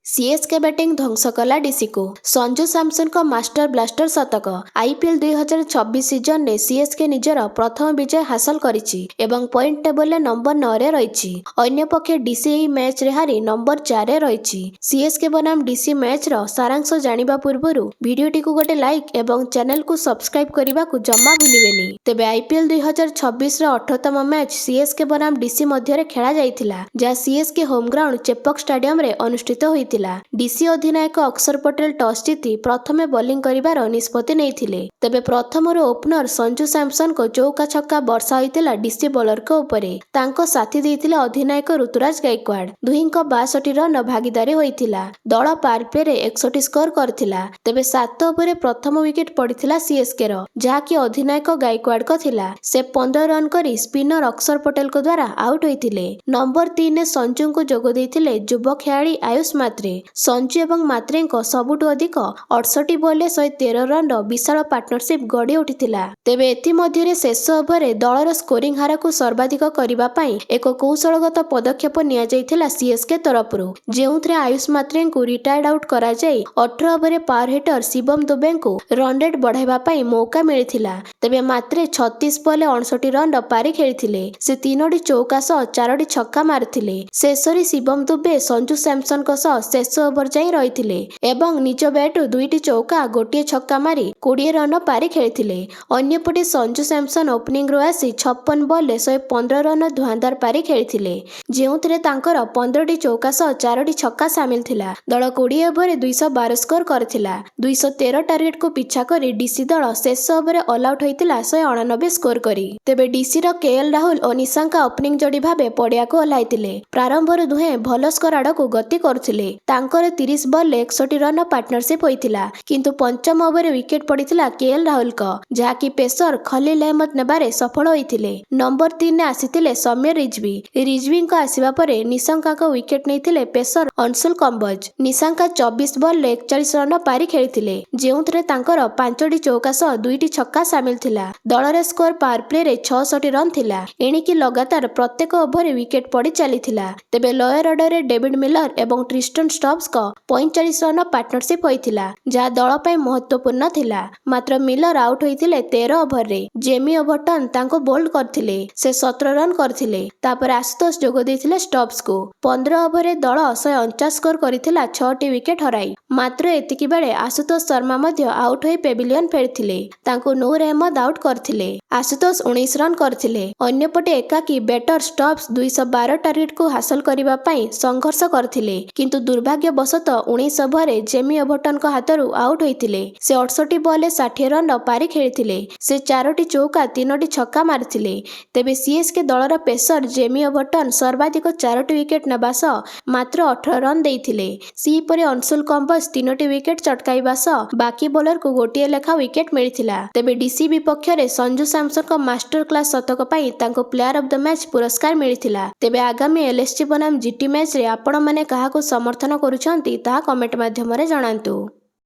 CSK batting ध्वंस कला DC को संजू सैमसन को मास्टर ब्लास्टर शतक आईपीएल 2026 सीजन ने सीएसके निजर प्रथम विजय हासिल करिछि एवं पॉइंट टेबल नंबर 9 रे रहिछि। अन्य पक्षे डीसी एही मैच रे हारी नंबर 4 रे रहिछि। सीएसके बनाम डीसी मैच रो सारांश जानिबा पूर्वरु वीडियोटी को गोटे लाइक एवं चैनल को सब्सक्राइब करने को जमा भूलिबेनी। तेबे आईपीएल 2026 रो 18तम मैच सीएसके बनाम डीसी मध्य खेला जाइथिला, जहाँ CSK home ground Chepauk stadium रे अनुष्ठित होइथिला। डीसी अधिनायक अक्षर पटेल टॉस जीति प्रथमे बॉलिंग करिबार निष्पत्ति नेइथिले। तेबे प्रथमर ओपनर संजू सैमसन को चौका छक्का वर्षा होइतिला डीसी बॉलर को ऊपरे। तांको साथी देइथिले अधिनायक ऋतुराज गायकवाड़। दुहींको 62 रन भागीदारी होइतिला। दल पार प्ले रे 61 स्कोर करथिला। तेबे 7 ओवर प्रथम विकेट पड़िथिला सीएसके रो, जहाँ कि अधिनायक गायकवाड़ को थिला। से 15 रन करी स्पिनर अक्षर पटेल को द्वारा आउट होइतिले। नंबर 3 ने संजू को जोग देइथिले युवा खेलाड़ी आयुष मात्रे। संजू एवं मात्रे सबुठु अधिक 68 बॉल 113 रन विशाल पार्टनरशिप गढ़ी उठिथिला। तेबे एथि मध्यरे शेष ओवर दलर स्कोरिंग हार को सर्वाधिक करबा पई एक कौशलगत पदक्षेप निया जाइथिला सीएसके तरफरु, जेउथरे आयुष मात्रे को रिटायर्ड आउट करा जाई 18 over power hitter Shivam Dubey को रन रेट बढ़ाइबा पई मौका मिलिथिला। तेबे मात्रे 36 बॉल 69 रन पारी खेलिथिले। से 3टी चौका सह 4टी छक्का मारिथिले। शेषरे शिवम दुबे संजू सैमसन को सह शेष ओवर जाई रहिथिले एवं निज बैटु 2टी चौका गोटिए छक्का मारी 20 रन पारी खेलिथिले। अन्यपटे संजू सैमसन ओपनिंग रो आसी 56 बॉल 115 रन धुआंधार पारी खेलिथिले, जेउथरे तांकर 15टी चौका सह 4टी छक्का शामिल थिला। दल 20 ओवर 212 स्कोर करथिला। 213 टार्गेट को पिछा करी डीसी दल शेष ओवर ऑल आउट होइतिला 199 स्कोर करी। तेबे डीसी रो केएल राहुल और निशांका ओपनिंग जोड़ी भाबे पड़िया को ओह्लाइतिले। प्रारंभर दुहे भल स्कोर आड़को गति करथिले। तांकर 30 बॉल 61 रन पार्टनरशिप होइतिला, किंतु पंचम ओवर विकेट पड़ितिला केएल राहुल को, जहाँ की पेसर खलील अहमद नेबारे सफल होइतिले। नंबर 3 ने आसितिले समीर रिजवी को आसिबा परे निशांका को विकेट नेइतिले pacer Anshul Kamboj. Nissanka 24 ball 41 run पारी खेलितिले, जेउथरे तांकर 5टी चौका सह 2टी छक्का शामिल थिला। दलरे स्कोर पावर प्ले रे 66 रन थिला। एणिकी लगातार प्रत्येक ओवर विकेट पड़ी चलीथिला। तेबे लोअर ऑर्डर रे डेविड मिलर एवं ट्रिस्टन स्टब्स को 45 रन पार्टनरशिप होइतिला, जहाँ दल पई महत्वपूर्ण थिला। मात्र मिलर आउट होइतिले 13 ओवर रे। जेमी ओवरटन तांको बोल्ड करथिले। से 17 रन करथिले। तापर आशुतोष जोग देइथिले स्टब्स को। 15 ओवर रे दल 149 स्कोर करिथिला 6टी विकेट हराई। मात्र एतिकी बेले आशुतोष शर्मा मध्य आउट होई पेविलियन फेरथिले। तांको नूर अहमद आउट करथिले। आशुतोष 19 रन करथिले। अन्यपटे एकाकी बैटर स्टब्स 212 टार्गेट को हासिल करिबा पई संघर्ष करथिले, किंतु दुर्भाग्यवशतः 19 ओवर जेमी ओवरटन को हाथरू आउट होइतिले। से 68 बॉल 60 रन पारी खेलिथिले। से 4टी चौका 3टी छक्का मारिथिले। तेबे सीएसके दलर पेसर जेमी ओवरटन सर्वाधिक 4टी विकेट नेबा सह मात्र 18 रन देइथिले। सीपरे अंशुल कंबोज 3टी विकेट चटकाइबा सह बाकी बॉलर को गोटिए लेखा विकेट मिलिथिला। तेबे डीसी विपक्ष रे संजू सैमसन को मास्टर क्लास शतक पई तांको प्लेयर ऑफ द मैच पुरस्कार मिलिथिला। तेबे आगामी एलएसजी बनाम जीटी मैच रे आपण माने काहाको समर्थन करूछंती ताहा कमेंट माध्यम रे जणांतु।